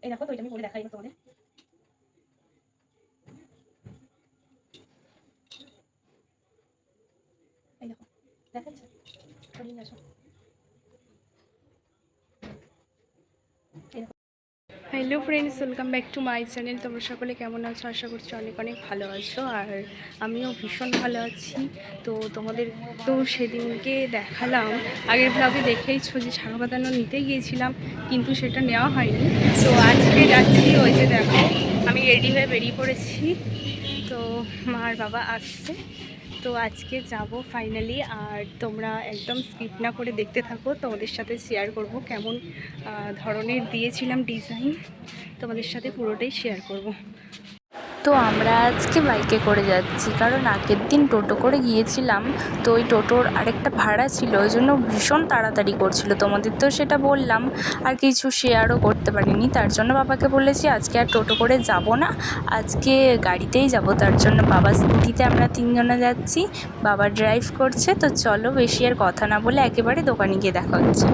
এই দেখো, তো এটা আমি পরে দেখাই তোমাদের। এই দেখো, দেখাচ্ছে, সরিয়ে আসো। Hello friends, welcome back to my channel. তোমরা সকলে কেমন আছো? আশা করছি অনেক অনেক ভালো আছো, আর আমিও ভীষণ ভালো আছি। তো তোমাদের তো সেদিনকে দেখালাম, আগের ব্লগে দেখেইছো যে শাখা বাঁধানো নিতে গিয়েছিলাম, কিন্তু সেটা নেওয়া হয়নি। তো আজকে যাচ্ছি, ওই যে দেখো আমি রেডি হয়ে বেরিয়ে পড়েছি। তো মা আর বাবা আসছে, তো আজকে যাব ফাইনালি। আর তোমরা একদম স্কিপ না করে দেখতে থাকো, তোমাদের সাথে শেয়ার করব কেমন ধরনের দিয়েছিলাম ডিজাইন, তোমাদের সাথে পুরোটাই শেয়ার করব। তো আমরা আজকে বাইকে করে যাচ্ছি, কারণ আগের দিন টোটো করে গিয়েছিলাম। তো ওই টোটোর আরেকটা ভাড়া ছিল, ওই জন্য ভীষণ তাড়াতাড়ি করছিল। তোমাদের তো সেটা বললাম, আর কিছু শেয়ারও করতে পারিনি। তার জন্য বাবাকে বলেছি আজকে আর টোটো করে যাব না, আজকে গাড়িতেই যাব। তার জন্য বাবার স্কুটিতে আমরা তিনজনে যাচ্ছি, বাবা ড্রাইভ করছে। তো চলো বেশি আর কথা না বলে একেবারে দোকানে গিয়ে দেখা হচ্ছে।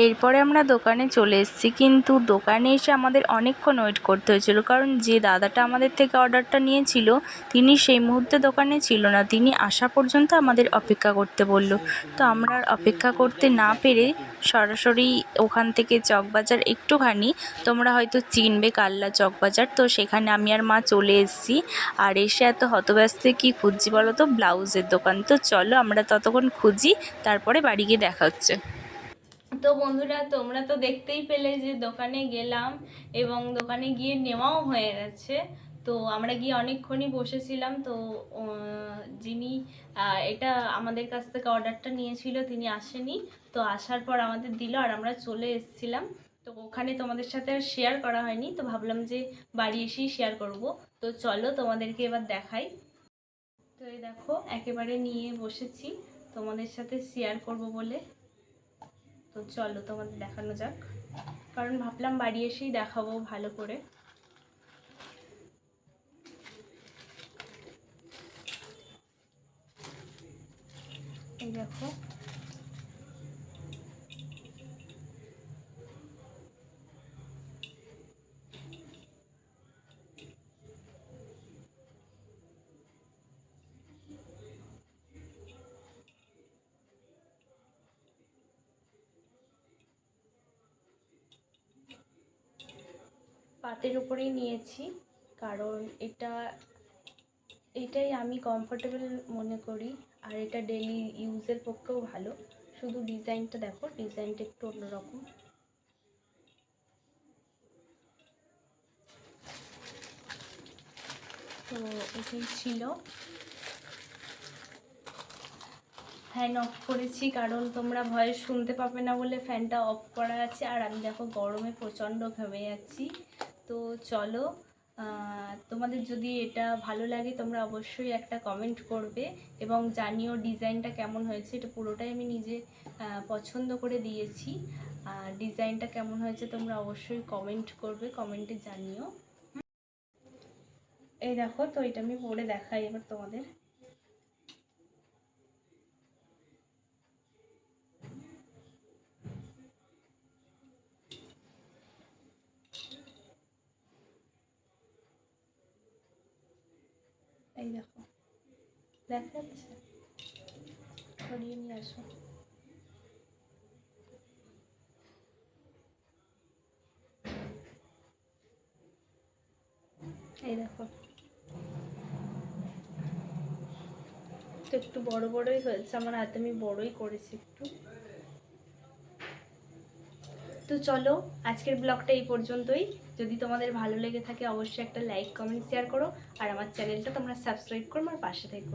এরপরে আমরা দোকানে চলে এসেছি, কিন্তু দোকানে এসে আমাদের অনেকক্ষণ ওয়েট করতে হয়েছিল, কারণ যে দাদাটা আমাদের থেকে অর্ডারটা নিয়েছিল তিনি সেই মুহূর্তে দোকানে ছিল না। তিনি আসা পর্যন্ত আমাদের অপেক্ষা করতে বলল। তো আমরা আর অপেক্ষা করতে না পেরে সরাসরি ওখান থেকে চকবাজার একটুখানি, তোমরা হয়তো চিনবে কাল্লা চকবাজার, তো সেখানে আমি আর মা চলে এসেছি। আর এসে এত হতব্যস্ত কি খুঁজছি বলো তো? ব্লাউজের দোকান। তো চলো আমরা ততক্ষণ খুঁজি, তারপরে বাড়ি গিয়ে দেখা হচ্ছে। তো বন্ধুরা, তোমরা তো দেখতেই পেলে যে দোকানে গেলাম এবং দোকানে গিয়ে নেওয়াও হয়ে গেছে। তো আমরা গিয়ে অনেকক্ষণই বসেছিলাম। তো যিনি এটা আমাদের কাছ থেকে অর্ডারটা নিয়েছিল তিনি আসেনি। তো আসার পর আমাদের দিল আর আমরা চলে এসেছিলাম। তো ওখানে তোমাদের সাথে আর শেয়ার করা হয়নি, তো ভাবলাম যে বাড়ি এসেই শেয়ার করব। তো চলো তোমাদেরকে এবার দেখাই। তো এই দেখো একেবারে নিয়ে বসেছি তোমাদের সাথে শেয়ার করব বলে। তো চলো তোমাদের দেখানো যাক, কারণ ভাবলাম বাড়ি এসেই দেখাবো ভালো করে। এই দেখো, পাতের উপরেই নিয়েছি, কারণ এটাই আমি কমফোর্টেবল মনে করি, আর এটা ডেলি ইউজের পক্ষেও ভালো। শুধু ডিজাইনটা দেখো, ডিজাইনটা একটু অন্যরকম। তো এটাই ছিল। ফ্যান অফ করেছি, কারণ তোমরা ভয়েস শুনতে পাবে না বলে ফ্যানটা অফ করা আছে। আর আমি দেখো গরমে প্রচণ্ড ঘেমে যাচ্ছি। তো চলো, তোমাদের যদি এটা ভালো লাগে তোমরা অবশ্যই একটা কমেন্ট করবে এবং জানিও ডিজাইনটা কেমন হয়েছে। এটা পুরোটাই আমি নিজে পছন্দ করে দিয়েছি। আর ডিজাইনটা কেমন হয়েছে তোমরা অবশ্যই কমেন্ট করবে, কমেন্টে জানিও। এই দেখো, তো এটা আমি পরে দেখাই এবার তোমাদের। এই দেখো, দেখা যাচ্ছে? সরিয়ে নিয়ে আসো। এই দেখো, তো একটু বড় বড়ই হয়েছে আমার হাতে, আমি বড়ই করেছি একটু। তো চলো আজকের ব্লগটা এই পর্যন্তই। যদি তোমাদের ভালো লেগে থাকে অবশ্যই একটা লাইক কমেন্ট শেয়ার করো, আর আমার চ্যানেলটা তোমরা সাবস্ক্রাইব করো, আমার পাশে থেকো।